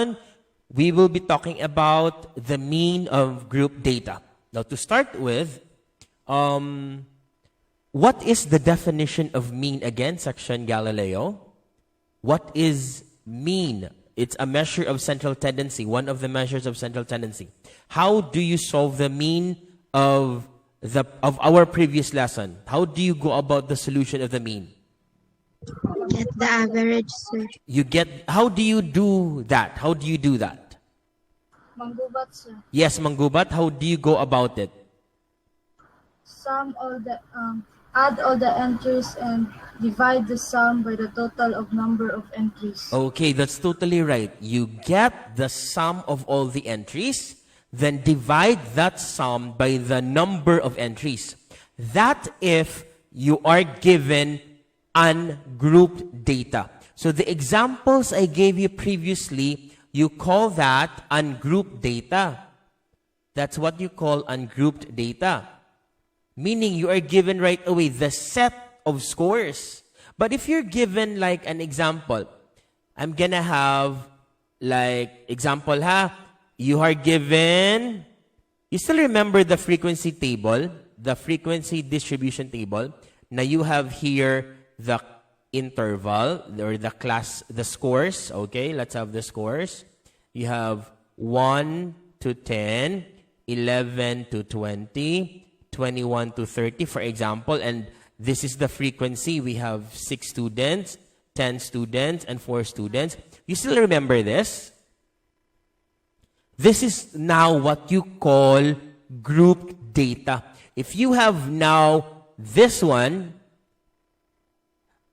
lesson, we will be talking about the mean of group data. Now, to start with, what is the definition of mean again, Section Galileo? What is mean? It's a measure of central tendency, one of the measures of central tendency. How do you solve the mean of our previous lesson? How do you go about the solution of the mean? Get the average, sir. How do you do that? How do you do that? Manggubat, sir. Yes, manggubat. How do you go about it? Add all the entries and divide the sum by the total of number of entries. Okay, that's totally right. You get the sum of all the entries, then divide that sum by the number of entries. That if you are given ungrouped data. So the examples I gave you previously, you call that ungrouped data. That's what you call ungrouped data. Meaning you are given right away the set of scores. But if you're given like an example, I'm gonna have like example you are given, you still remember the frequency table, the frequency distribution table. Now you have here the interval or the scores. Okay, let's have the scores. You have 1 to 10, 11 to 20, 21 to 30, for example, and this is the frequency. We have 6 students, 10 students, and 4 students. You still remember this? This is now what you call grouped data. If you have now this one,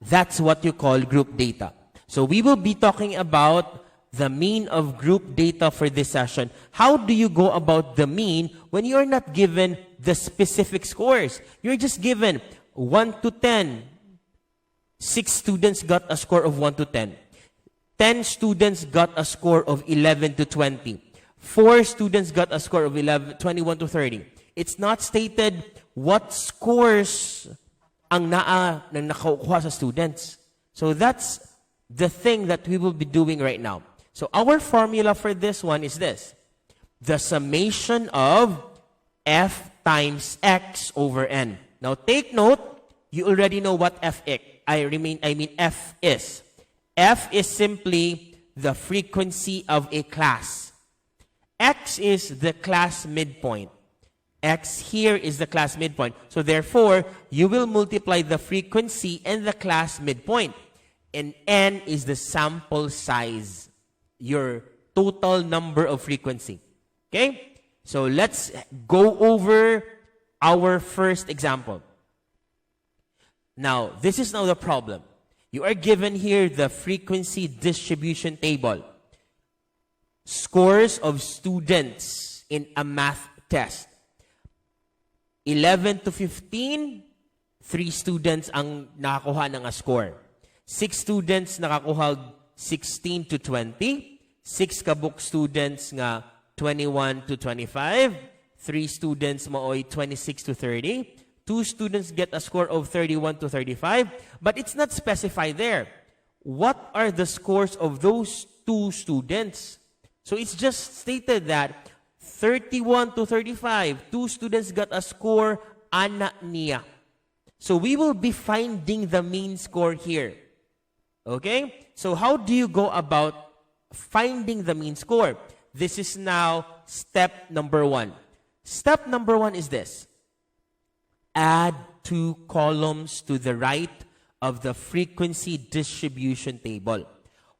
that's what you call group data. So we will be talking about the mean of group data for this session. How do you go about the mean when you are not given the specific scores? You're just given 1 to 10. 6 students got a score of 1 to 10. 10 students got a score of 11 to 20. 4 students got a score of 21 to 30. It's not stated what scores ang nakukuha sa students. So that's the thing that we will be doing right now. So our formula for this one is this. The summation of f times x over n. Now take note, you already know what f is. F is simply the frequency of a class. X is the class midpoint. X here is the class midpoint. So therefore, you will multiply the frequency and the class midpoint. And n is the sample size, your total number of frequency. Okay? So let's go over our first example. Now, this is now the problem. You are given here the frequency distribution table. Scores of students in a math test. 11 to 15, 3 students ang nakakuha ng a score. 6 students nakakuha 16 to 20. 6 kabuk students nga 21 to 25. 3 students maoy 26 to 30. 2 students get a score of 31 to 35. But it's not specified there. What are the scores of those 2 students? So it's just stated that 31 to 35, 2 students got a score ana niya. So we will be finding the mean score here. Okay? So how do you go about finding the mean score? This is now step number 1. Step number 1 is this. Add 2 columns to the right of the frequency distribution table.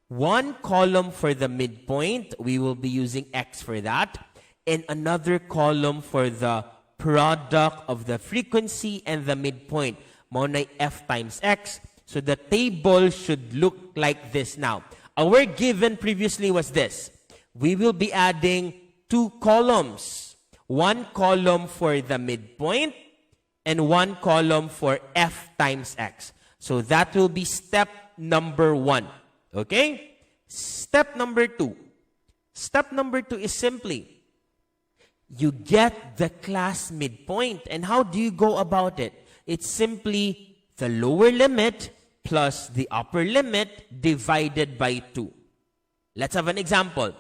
1 column for the midpoint, we will be using X for that, and another column for the product of the frequency and the midpoint. Mao na F times X. So the table should look like this now. Our given previously was this. We will be adding 2 columns. 1 column for the midpoint and 1 column for F times X. So that will be step number 1. Okay? Step number 2. Step number 2 is simply, you get the class midpoint. And how do you go about it? It's simply the lower limit plus the upper limit divided by 2. Let's have an example.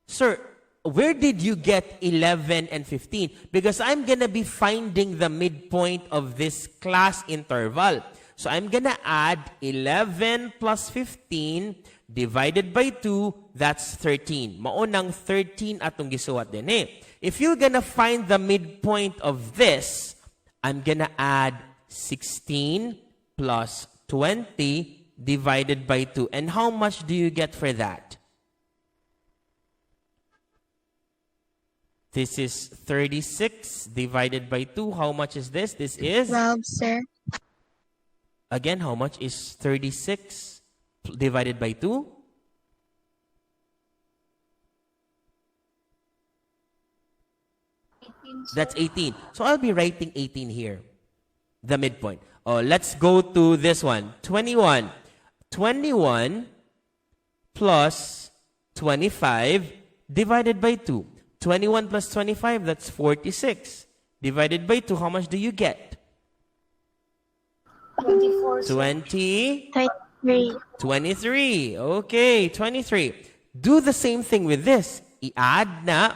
Sir, where did you get 11 and 15? Because I'm going to be finding the midpoint of this class interval. So I'm going to add 11 plus 15 divided by 2, that's 13. Maunang 13 atong gisuwat din eh. If you're going to find the midpoint of this, I'm going to add 16 plus 20 divided by 2. And how much do you get for that? This is 36 divided by 2. How much is this? This is? 12, sir. Again, how much is 36 divided by 2? That's 18. So I'll be writing 18 here. The midpoint. Oh, let's go to this one. 21. 21 plus 25 divided by 2. 21 plus 25, that's 46. Divided by 2, how much do you get? 24. 20. 23. 23. Okay, 23. Do the same thing with this. I-add na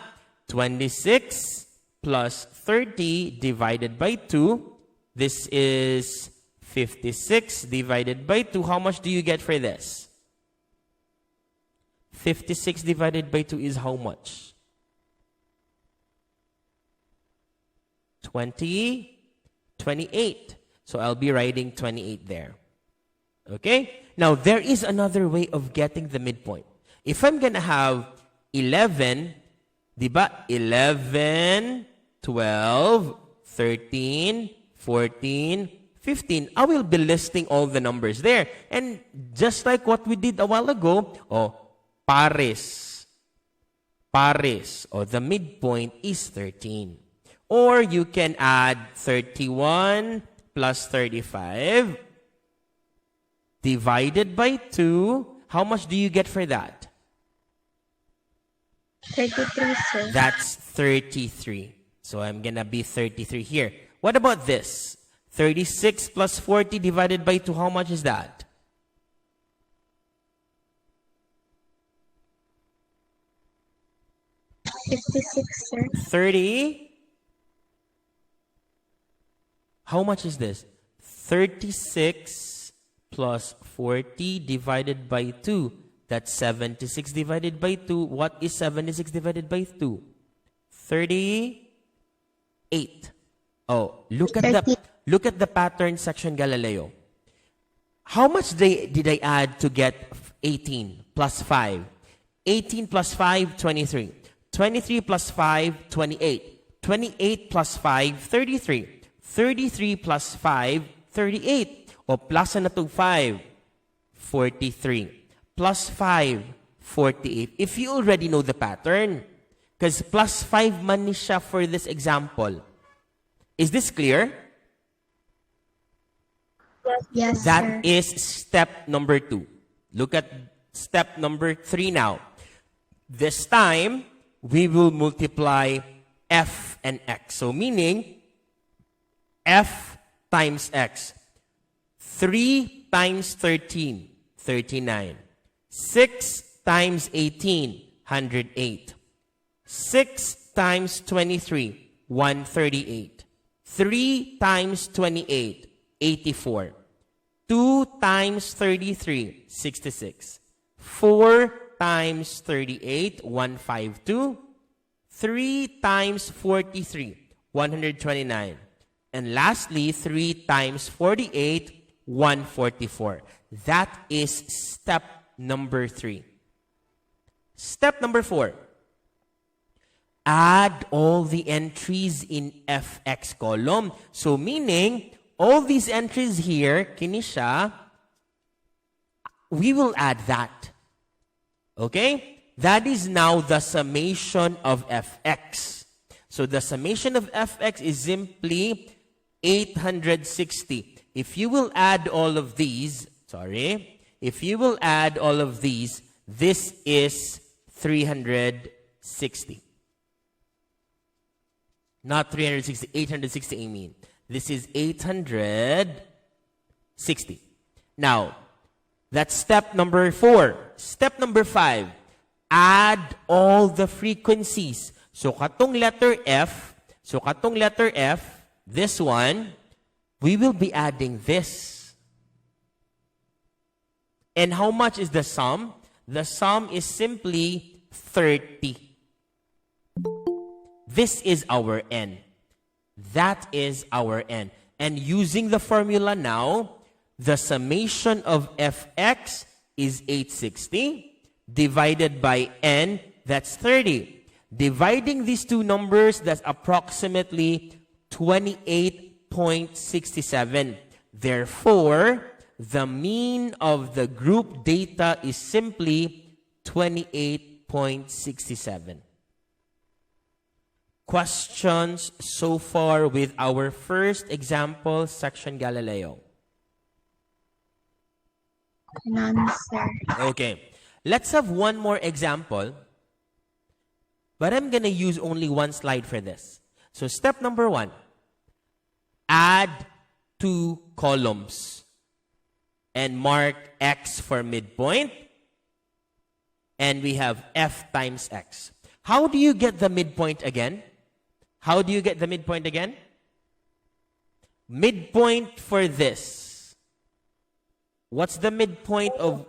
26 plus 30 divided by 2. This is 56 divided by 2. How much do you get for this? 56 divided by 2 is how much? 28. So I'll be writing 28 there. Okay? Now, there is another way of getting the midpoint. If I'm going to have 11, diba? 11, 12, 13, 14, 15. I will be listing all the numbers there. And just like what we did a while ago, pares. The midpoint is 13. Or you can add 31 plus 35 divided by 2. How much do you get for that? 33, sir. That's 33. So I'm going to be 33 here. What about this? 36 plus 40 divided by 2. How much is that? 56, sir. 30. How much is this? 36 plus 40 divided by 2. That's 76 divided by 2. What is 76 divided by 2? 38. Oh, look at the pattern section, Galileo. How much did I add to get 18 plus 5? 18 plus 5, 23. 23 plus 5, 28. 28 plus 5, 33. 33 plus 5, 38. O plus na to 5, 43. Plus 5, 48. If you already know the pattern, because plus 5 man ni siya for this example. Is this clear? Yes, That sir. is step number 2. Look at step number 3 now. This time, we will multiply f and x. So meaning, f times x. 3 times 13, 39. 6 times 18, 108. 6 times 23, 138. 3 times 28, 84. 2 times 33, 66. 4 times 38, 152. 3 times 43, 129. And lastly, 3 times 48, 144. That is step number 3. Step number 4. Add all the entries in fx column. So meaning, all these entries here, kini siya, we will add that. Okay? That is now the summation of fx. So the summation of fx is simply 860. If you will add all of these, this is 360. Not 360, 860 I mean. This is 860. Now, That's step number 4. Step number 5, add all the frequencies. So katong letter F, this one, we will be adding this. And how much is the sum? The sum is simply 30. This is our n. That is our n. And using the formula now, the summation of fx is 860 divided by n, that's 30. Dividing these two numbers, that's approximately 28.67. Therefore, the mean of the group data is simply 28.67. Questions so far with our first example, section Galileo? None, sir. Okay, let's have one more example, but I'm going to use only one slide for this. So step number 1, add 2 columns and mark x for midpoint, and we have f times x. How do you get the midpoint again? How do you get the midpoint again? Midpoint for this. What's the midpoint of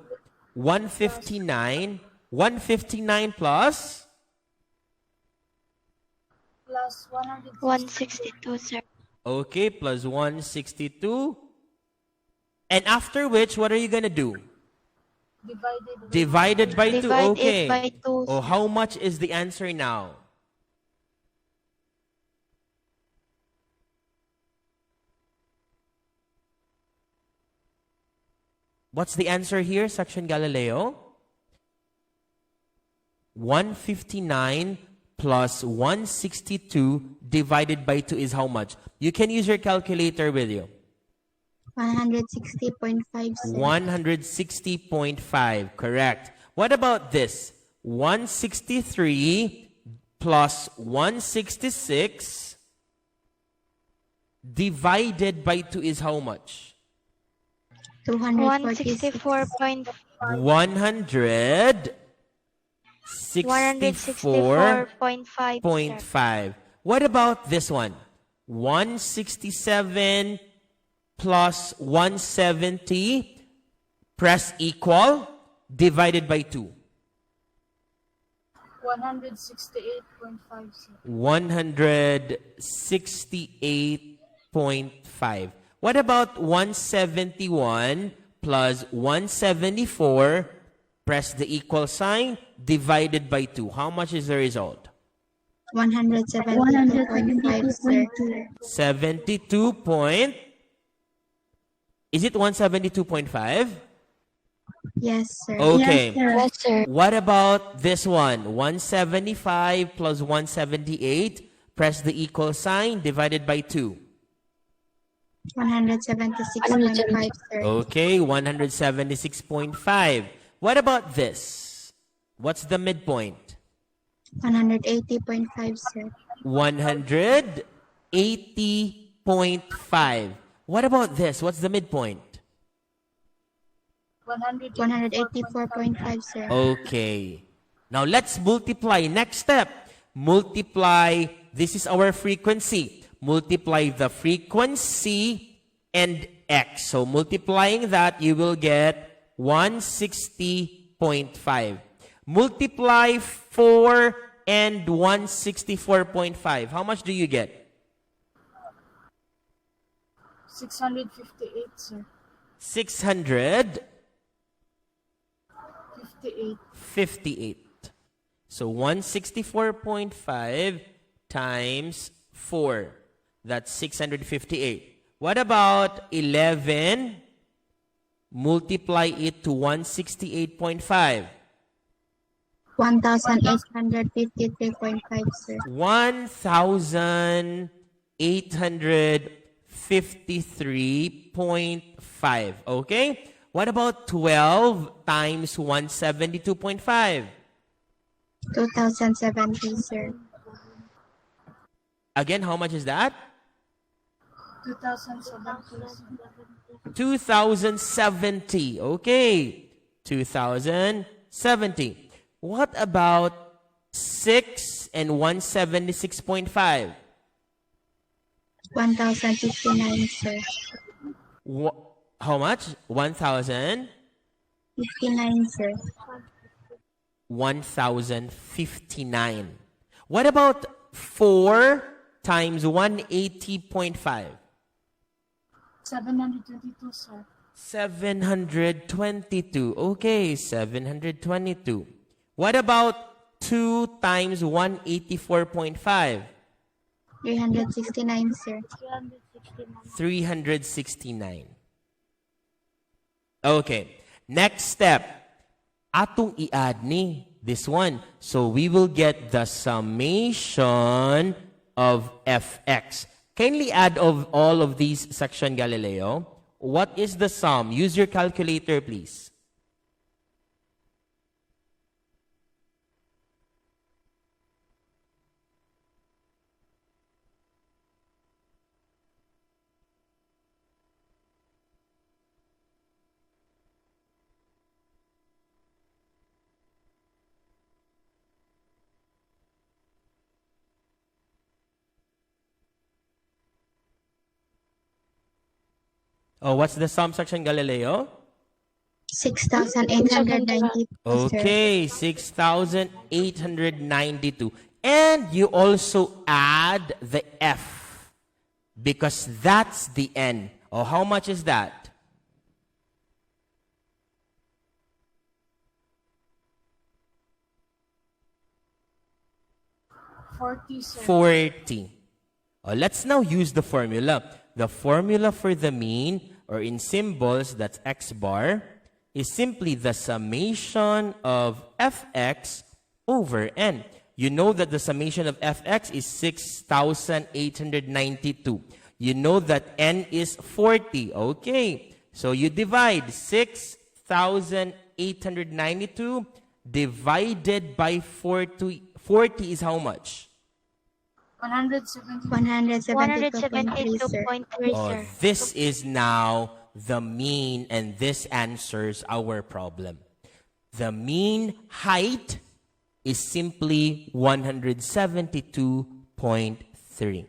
159? 159 plus? Plus 162, sir. Okay, plus 162. And after which, what are you going to do? Divided by 2. Divide Okay. it by 2. Oh, how much is the answer now? What's the answer here, section Galileo? 159 plus 162 divided by 2 is how much? You can use your calculator with you. 160.5, sir. 160.5, correct. What about this? 163 plus 166 divided by 2 is how much? 164.5. 164.5. What about this one? 167 plus 170, press equal, divided by 2. 168.5, sir. 168.5. What about 171 plus 174, press the equal sign, divided by 2. How much is the result? 172.5, sir. 72 point. Is it 172.5? Yes, sir. Okay. Yes, sir. What about this one? 175 plus 178. Press the equal sign, divided by 2. 176.5, sir. Okay, 176.5. What about this? What's the midpoint? 180.5, sir. 180.5. What about this? What's the midpoint? 184.5, sir. Okay. Now let's multiply. Next step. Multiply. This is our frequency. Multiply the frequency and x. So multiplying that, you will get 160.5. Multiply 4 and 164.5. How much do you get? 658, sir. 658. So 164.5 times 4. That's 658. What about 11? Multiply it to 168.5. 1,853.5, sir. 1,853.5. Okay? What about 12 times 172.5? 2,070, sir. Again, how much is that? 2070. 2,070. Okay. 2,070. What about 6 and 176.5? 1,059, sir. How much? 1,000? 59, sir. 1,059. What about 4 times 180.5? 722, sir. 722. Okay, 722. What about 2 times 184.5? 369, sir. 369. Okay. Next step. Atong i-add ni this one. So we will get the summation of fx. Kindly add of all of these, section Galileo. What is the sum? Use your calculator, please. Oh, what's the sum, section Galileo? 6,892, sir. Okay, 6,892. And you also add the F because that's the N. Oh, how much is that? $40, sir. 40. Oh, let's now use the formula. The formula for the mean, or in symbols, that's x bar, is simply the summation of fx over n. You know that the summation of fx is 6,892. You know that n is 40. Okay, so you divide 6,892 divided by 40. 40 is how much? 170. 172.3, sir. 172.3, Oh, sir. this is now the mean, and this answers our problem. The mean height is simply 172.3.